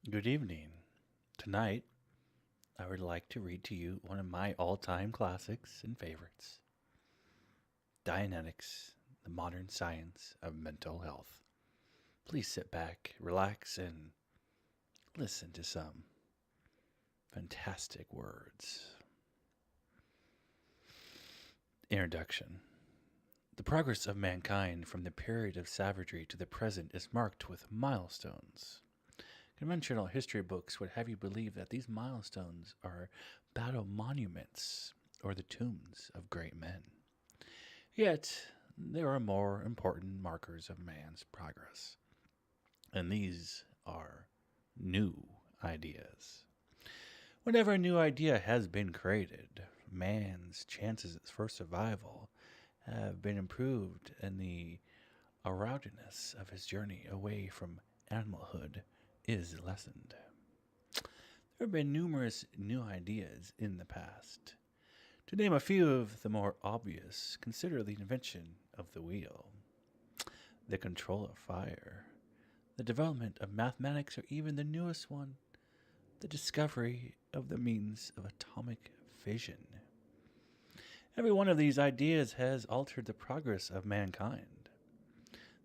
Good evening. Tonight, I would like to read to you one of my all time classics and favorites Dianetics, the Modern Science of Mental Health. Please sit back, relax, and listen to some fantastic words. Introduction. The progress of mankind from the period of savagery to the present is marked with milestones. Conventional history books would have you believe that these milestones are battle monuments or the tombs of great men. Yet, there are more important markers of man's progress, and these are new ideas. Whenever a new idea has been created, man's chances for survival have been improved, and the aroundedness of his journey away from animalhood is lessened. There have been numerous new ideas in the past. To name a few of the more obvious, consider the invention of the wheel, the control of fire, the development of mathematics, or even the newest one, the discovery of the means of atomic fission. Every one of these ideas has altered the progress of mankind,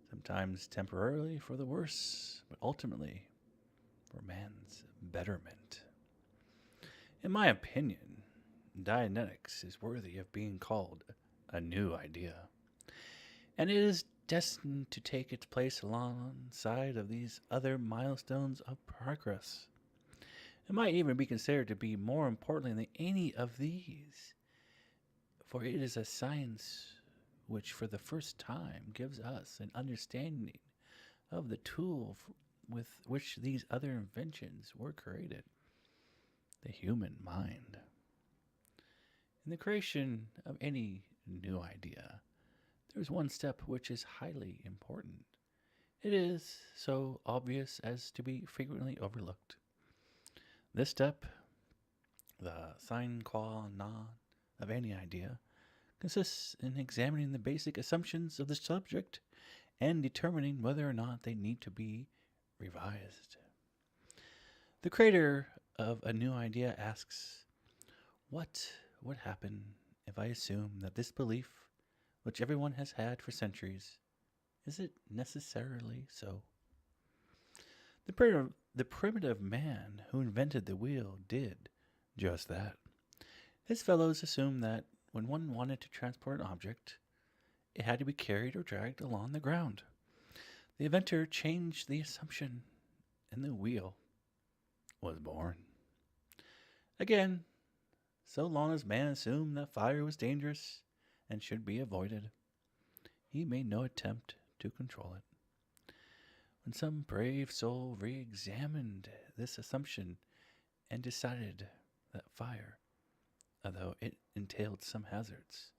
sometimes temporarily for the worse, but ultimately for man's betterment. In my opinion, Dianetics is worthy of being called a new idea, and it is destined to take its place alongside of these other milestones of progress. It might even be considered to be more important than any of these, for it is a science which for the first time gives us an understanding of the tool with which these other inventions were created, the human mind. In the creation of any new idea, there is one step which is highly important. It is so obvious as to be frequently overlooked. This step, the sine qua non of any idea, consists in examining the basic assumptions of the subject and determining whether or not they need to be revised. The creator of a new idea asks, what would happen if I assume that this belief, which everyone has had for centuries, is it necessarily so? The primitive man who invented the wheel did just that. His fellows assumed that when one wanted to transport an object, it had to be carried or dragged along the ground. The inventor changed the assumption, and the wheel was born. Again, so long as man assumed that fire was dangerous and should be avoided, he made no attempt to control it. When some brave soul re examined this assumption and decided that fire, although it entailed some hazards,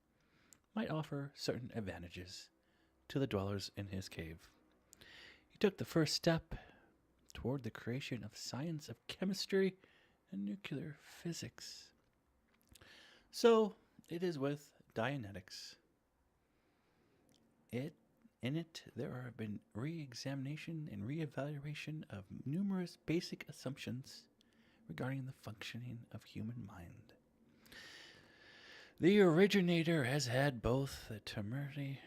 might offer certain advantages to the dwellers in his cave, he took the first step toward the creation of science of chemistry and nuclear physics. So it is with Dianetics. In it there have been re-examination and re-evaluation of numerous basic assumptions regarding the functioning of human mind. The originator has had both the temerity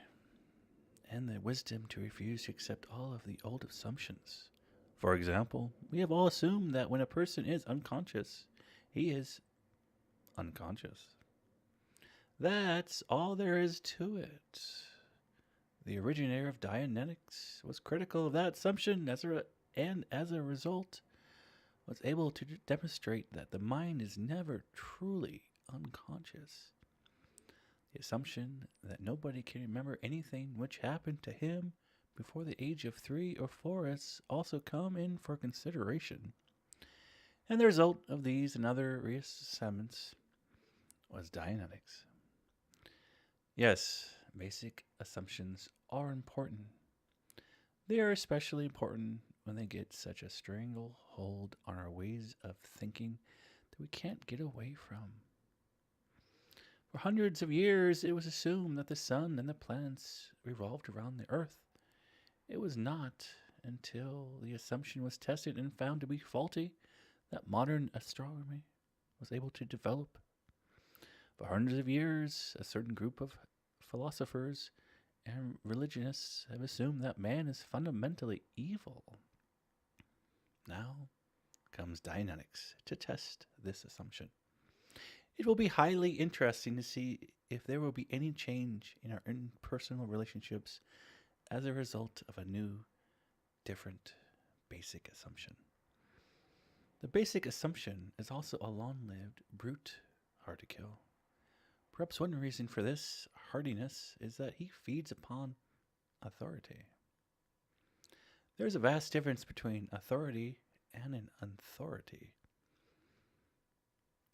and the wisdom to refuse to accept all of the old assumptions. For example, we have all assumed that when a person is unconscious, he is unconscious. That's all there is to it. The originator of Dianetics was critical of that assumption and as a result was able to demonstrate that the mind is never truly unconscious. The assumption that nobody can remember anything which happened to him before the age of 3 or 4 has also come in for consideration. And the result of these and other reassessments was Dianetics. Yes, basic assumptions are important. They are especially important when they get such a stranglehold on our ways of thinking that we can't get away from. For hundreds of years, it was assumed that the sun and the planets revolved around the earth. It was not, until the assumption was tested and found to be faulty that modern astronomy was able to develop. For hundreds of years, a certain group of philosophers and religionists have assumed that man is fundamentally evil. Now comes Dianetics to test this assumption. It will be highly interesting to see if there will be any change in our interpersonal relationships as a result of a new, different, basic assumption. The basic assumption is also a long-lived brute, hard to kill. Perhaps one reason for this hardiness is that he feeds upon authority. There is a vast difference between authority and an authority.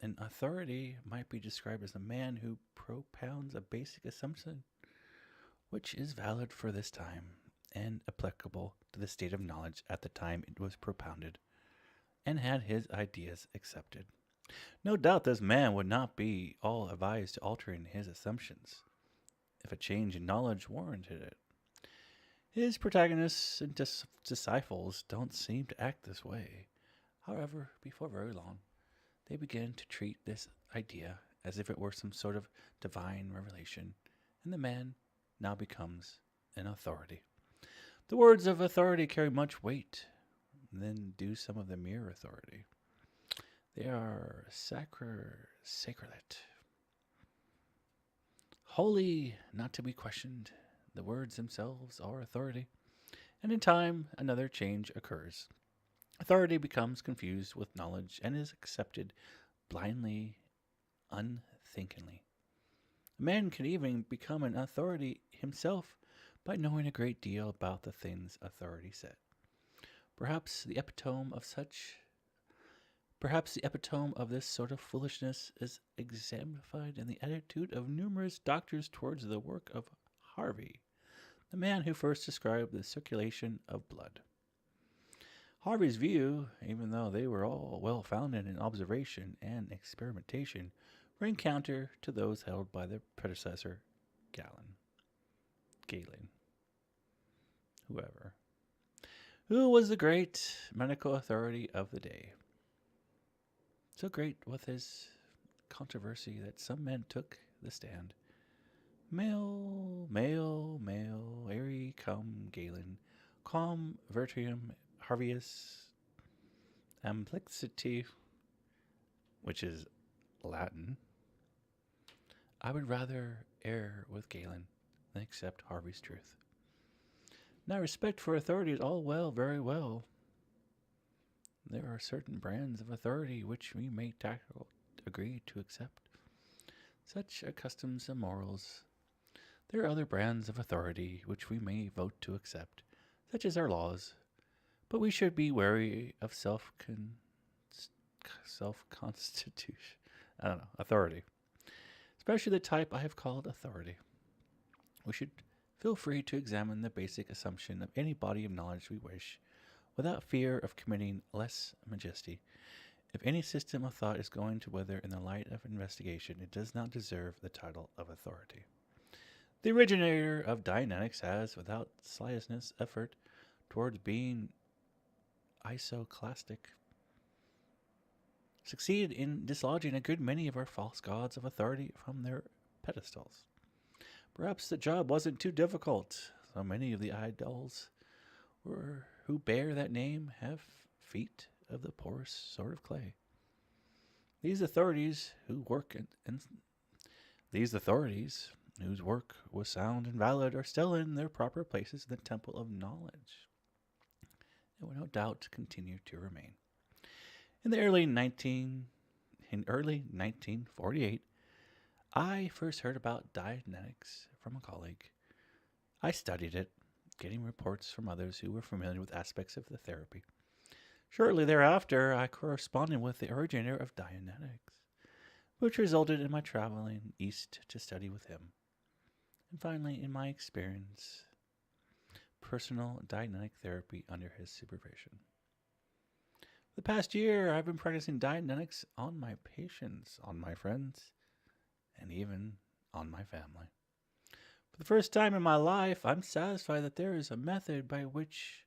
An authority might be described as a man who propounds a basic assumption which is valid for this time and applicable to the state of knowledge at the time it was propounded, and had his ideas accepted. No doubt this man would not be all avised to altering his assumptions if a change in knowledge warranted it. His protagonists and disciples don't seem to act this way. However, before very long, they begin to treat this idea as if it were some sort of divine revelation, and the man now becomes an authority. The words of authority carry much weight than do some of the mere authority. They are sacrosanct, holy, not to be questioned. The words themselves are authority, and in time another change occurs. Authority becomes confused with knowledge and is accepted blindly, unthinkingly. A man can even become an authority himself by knowing a great deal about the things authority said. Perhaps the epitome of this sort of foolishness is exemplified in the attitude of numerous doctors towards the work of Harvey, the man who first described the circulation of blood. Harvey's view, even though they were all well-founded in observation and experimentation, ran counter to those held by their predecessor, Galen, who was the great medical authority of the day. So great was his controversy that some men took the stand. Male, ere cum Galen, quam virtuum Harvius amplexity, which is Latin. I would rather err with Galen than accept Harvey's truth. Now, respect for authority is all very well. There are certain brands of authority which we may agree to accept. Such are customs and morals. There are other brands of authority which we may vote to accept, such as our laws. But we should be wary of authority, especially the type I have called authority. We should feel free to examine the basic assumption of any body of knowledge we wish, without fear of committing lese majesti. If any system of thought is going to wither in the light of investigation, it does not deserve the title of authority. The originator of Dianetics has, without slightest effort towards being iconoclastic, succeeded in dislodging a good many of our false gods of authority from their pedestals. Perhaps the job wasn't too difficult. So many of the idols who bear that name have feet of the poorest sort of clay. These authorities whose work was sound and valid are still in their proper places in the temple of knowledge, and will no doubt continue to remain. In early 1948, I first heard about Dianetics from a colleague. I studied it, getting reports from others who were familiar with aspects of the therapy. Shortly thereafter, I corresponded with the originator of Dianetics, which resulted in my traveling east to study with him. And finally, in my experience, personal Dianetic therapy under his supervision. The past year, I've been practicing Dianetics on my patients, on my friends, and even on my family. For the first time in my life, I'm satisfied that there is a method by which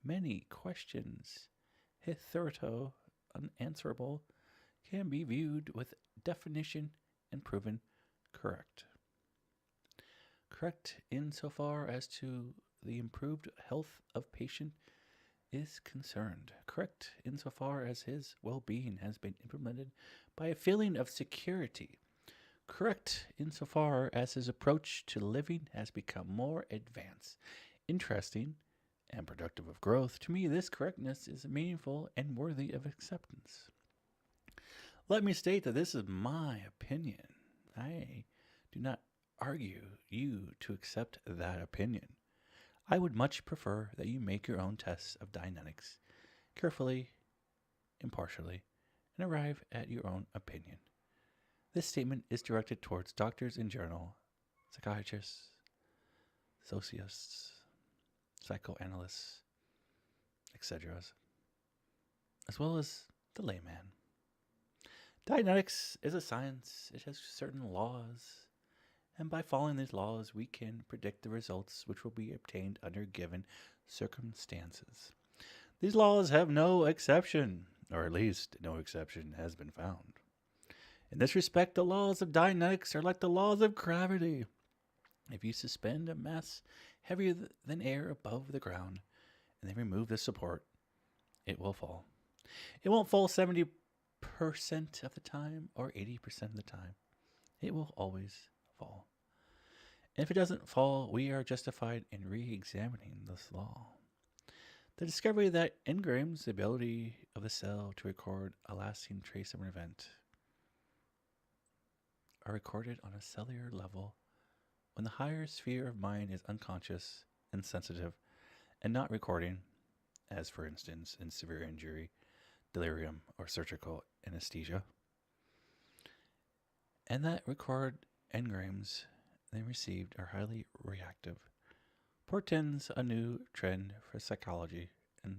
many questions hitherto unanswerable can be viewed with definition and proven correct. Correct insofar as to the improved health of patient is concerned. Correct insofar as his well-being has been implemented by a feeling of security. Correct insofar as his approach to living has become more advanced, interesting, and productive of growth. To me, this correctness is meaningful and worthy of acceptance. Let me state that this is my opinion. I do not argue you to accept that opinion. I would much prefer that you make your own tests of Dianetics carefully, impartially, and arrive at your own opinion. This statement is directed towards doctors in general, psychiatrists, sociologists, psychoanalysts, etc., as well as the layman. Dianetics is a science. It has certain laws, and by following these laws, we can predict the results which will be obtained under given circumstances. These laws have no exception, or at least no exception has been found. In this respect, the laws of Dianetics are like the laws of gravity. If you suspend a mass heavier than air above the ground and then remove the support, it will fall. It won't fall 70% of the time or 80% of the time. It will always fall. And if it doesn't fall, we are justified in re-examining this law. The discovery that engrams the ability of the cell to record a lasting trace of an event are recorded on a cellular level when the higher sphere of mind is unconscious and sensitive and not recording, as for instance in severe injury, delirium, or surgical anesthesia. And that record engrams they received are highly reactive, portends a new trend for psychology and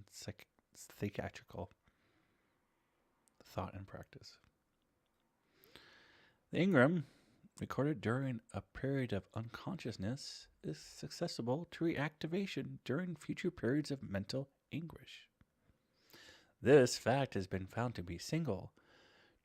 psychiatrical thought and practice. The engram, recorded during a period of unconsciousness, is susceptible to reactivation during future periods of mental anguish. This fact has been found to be a single,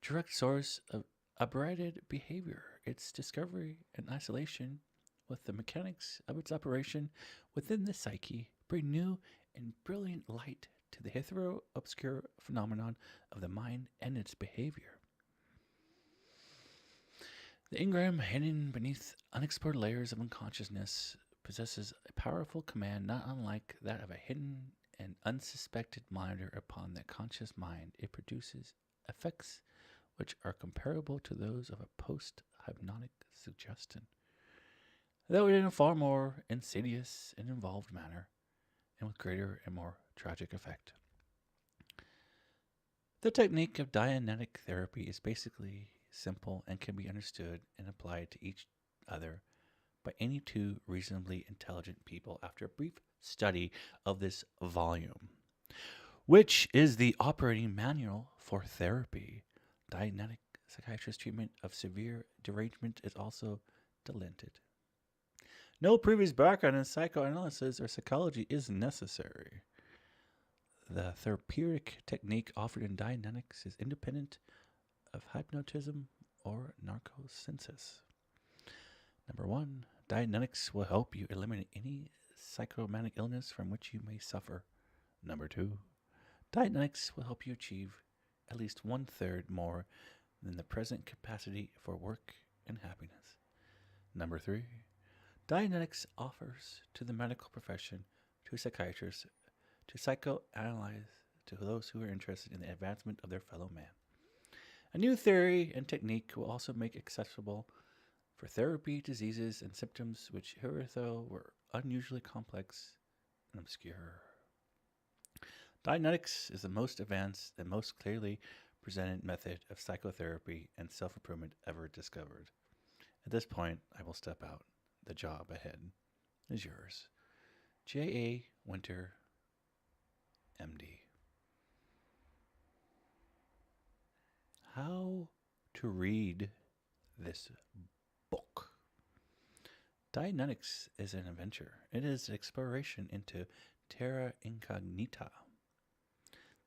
direct source of aberrated behavior. Its discovery and isolation with the mechanics of its operation within the psyche bring new and brilliant light to the hitherto obscure phenomenon of the mind and its behavior. The engram, hidden beneath unexplored layers of unconsciousness, possesses a powerful command not unlike that of a hidden and unsuspected monitor upon the conscious mind. It produces effects which are comparable to those of a post-hypnotic suggestion, though in a far more insidious and involved manner, and with greater and more tragic effect. The technique of Dianetic therapy is basically simple and can be understood and applied to each other by any two reasonably intelligent people after a brief study of this volume, which is the operating manual for therapy. Dianetic psychiatrist treatment of severe derangement is also delineated. No previous background in psychoanalysis or psychology is necessary. The therapeutic technique offered in Dianetics is independent of hypnotism or narcosis. Number 1, Dianetics will help you eliminate any psychosomatic illness from which you may suffer. Number 2, Dianetics will help you achieve at least 1/3 more than the present capacity for work and happiness. Number 3, Dianetics offers to the medical profession, to psychiatrists, to psychoanalyze, to those who are interested in the advancement of their fellow man. A new theory and technique will also make accessible for therapy diseases and symptoms which hitherto were unusually complex and obscure. Dianetics is the most advanced and most clearly presented method of psychotherapy and self-improvement ever discovered. At this point, I will step out. The job ahead is yours. J.A. Winter, M.D. How to read this book. Dianetics is an adventure. It is exploration into terra incognita.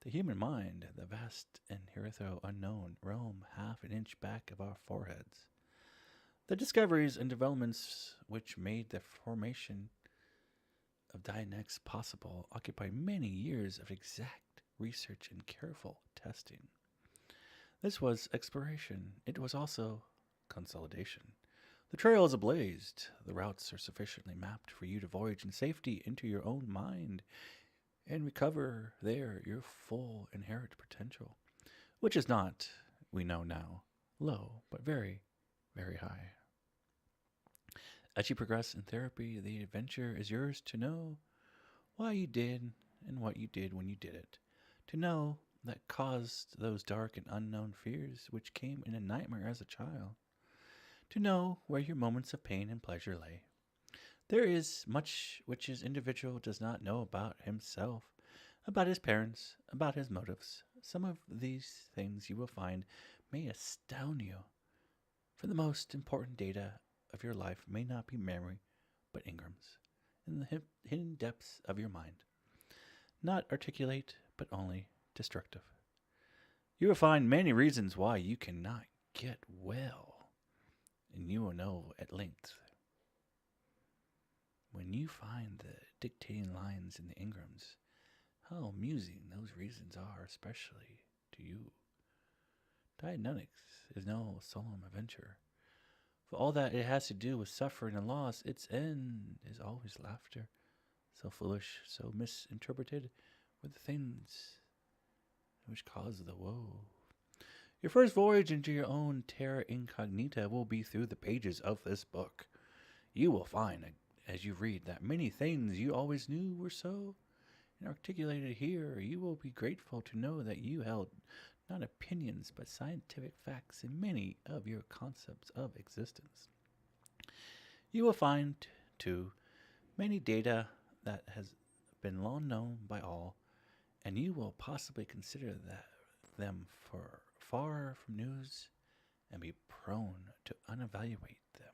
The human mind, the vast and hitherto unknown, roam half an inch back of our foreheads. The discoveries and developments which made the formation of Dianetics possible occupy many years of exact research and careful testing. This was exploration. It was also consolidation. The trail is ablazed. The routes are sufficiently mapped for you to voyage in safety into your own mind and recover there your full inherent potential, which is not, we know now, low, but very, very high. As you progress in therapy, the adventure is yours to know why you did and what you did when you did it, to know that caused those dark and unknown fears which came in a nightmare as a child, to know where your moments of pain and pleasure lay. There is much which his individual does not know about himself, about his parents, about his motives. Some of these things you will find may astound you, for the most important data of your life may not be memory, but engrams, in the hidden depths of your mind. Not articulate, but only destructive. You will find many reasons why you cannot get well, and you will know at length. When you find the dictating lines in the engrams, how amusing those reasons are, especially to you. Dianetics is no solemn adventure. For all that it has to do with suffering and loss, its end is always laughter. So foolish, so misinterpreted were the things which cause the woe. Your first voyage into your own terra incognita will be through the pages of this book. You will find, as you read, that many things you always knew were so, and articulated here, you will be grateful to know that you held not opinions but scientific facts in many of your concepts of existence. You will find, too, many data that has been long known by all, and you will possibly consider them for far from news and be prone to unevaluate them.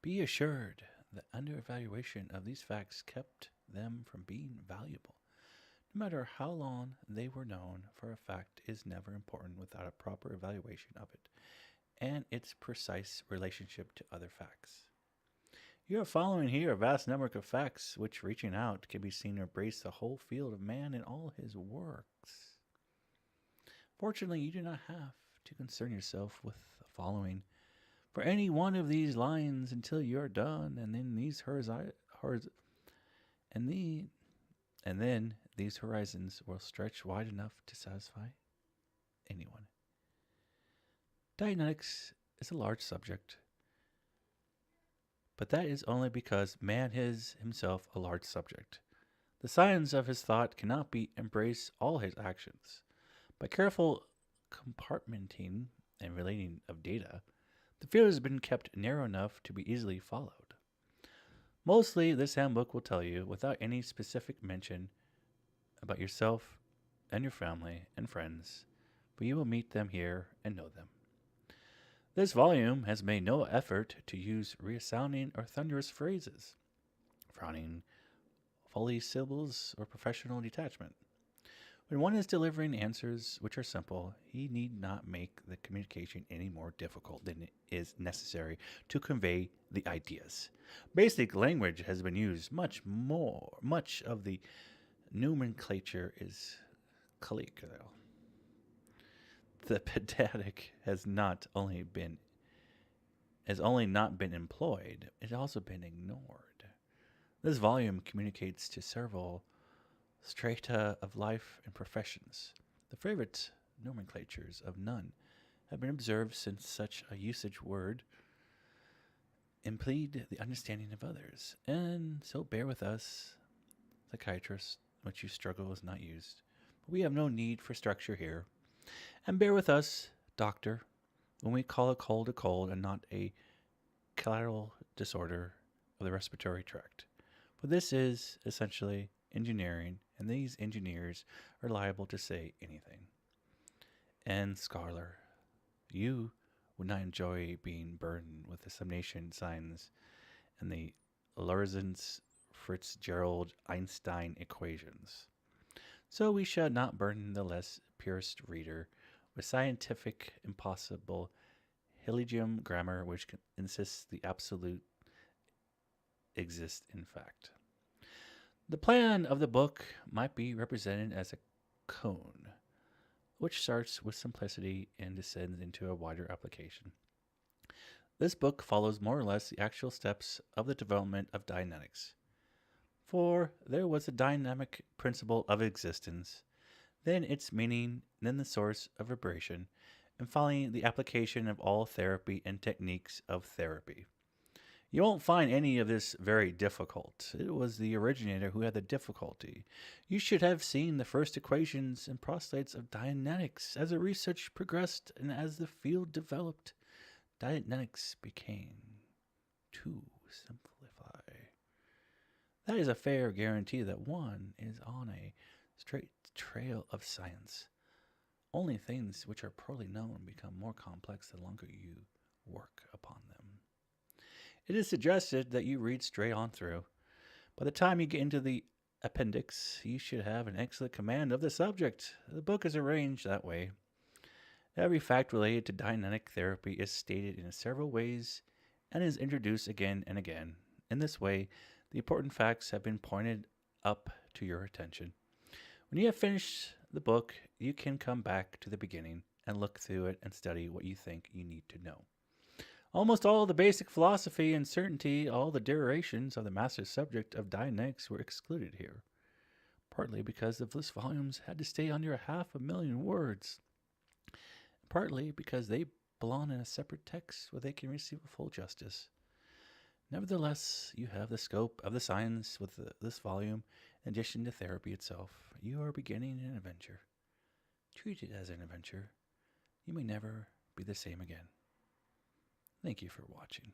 Be assured that under-evaluation of these facts kept them from being valuable. No matter how long they were known, for a fact is never important without a proper evaluation of it and its precise relationship to other facts. You are following here a vast number of facts which, reaching out, can be seen to embrace the whole field of man and all his works. Fortunately, you do not have to concern yourself with the following for any one of these lines until you are done, and then these horizons will stretch wide enough to satisfy anyone. Dianetics is a large subject, but that is only because man is himself a large subject. The science of his thought cannot embrace all his actions. By careful compartmenting and relating of data, the field has been kept narrow enough to be easily followed. Mostly, this handbook will tell you, without any specific mention, about yourself and your family and friends, but you will meet them here and know them. This volume has made no effort to use resounding or thunderous phrases, frowning polysyllables, or professional detachment. When one is delivering answers which are simple, he need not make the communication any more difficult than is necessary to convey the ideas. Basic language has been used much of the nomenclature is colloquial. The pedantic has only not been employed, it has also been ignored. This volume communicates to several strata of life and professions. The favorite nomenclatures of none have been observed since such a usage word impede the understanding of others. And so bear with us, psychiatrists, which you struggle is not used. But we have no need for structure here. And bear with us, doctor, when we call a cold and not a collateral disorder of the respiratory tract. For this is essentially engineering, and these engineers are liable to say anything. And scholar, you would not enjoy being burdened with the summation signs and the Lorenz Fitzgerald Einstein equations. So we shall not burden the less purist reader with scientific impossible Heligium grammar which insists the absolute exists in fact. The plan of the book might be represented as a cone, which starts with simplicity and descends into a wider application. This book follows more or less the actual steps of the development of Dianetics. For there was a dynamic principle of existence, then its meaning, then the source of vibration, and finally the application of all therapy and techniques of therapy. You won't find any of this very difficult. It was the originator who had the difficulty. You should have seen the first equations and postulates of Dianetics as the research progressed and as the field developed. Dianetics became too simplify. That is a fair guarantee that one is on a straight trail of science. Only things which are poorly known become more complex the longer you work upon them. It is suggested that you read straight on through. By the time you get into the appendix, you should have an excellent command of the subject. The book is arranged that way. Every fact related to Dianetic therapy is stated in several ways and is introduced again and again. In this way, the important facts have been pointed up to your attention. When you have finished the book, you can come back to the beginning and look through it and study what you think you need to know. Almost all the basic philosophy and certainty, all the derivations of the master subject of Dianetics were excluded here, partly because the bliss volumes had to stay under 500,000 words, partly because they belong in a separate text where they can receive a full justice. Nevertheless, you have the scope of the science with this volume in addition to therapy itself. You are beginning an adventure. Treat it as an adventure. You may never be the same again. Thank you for watching.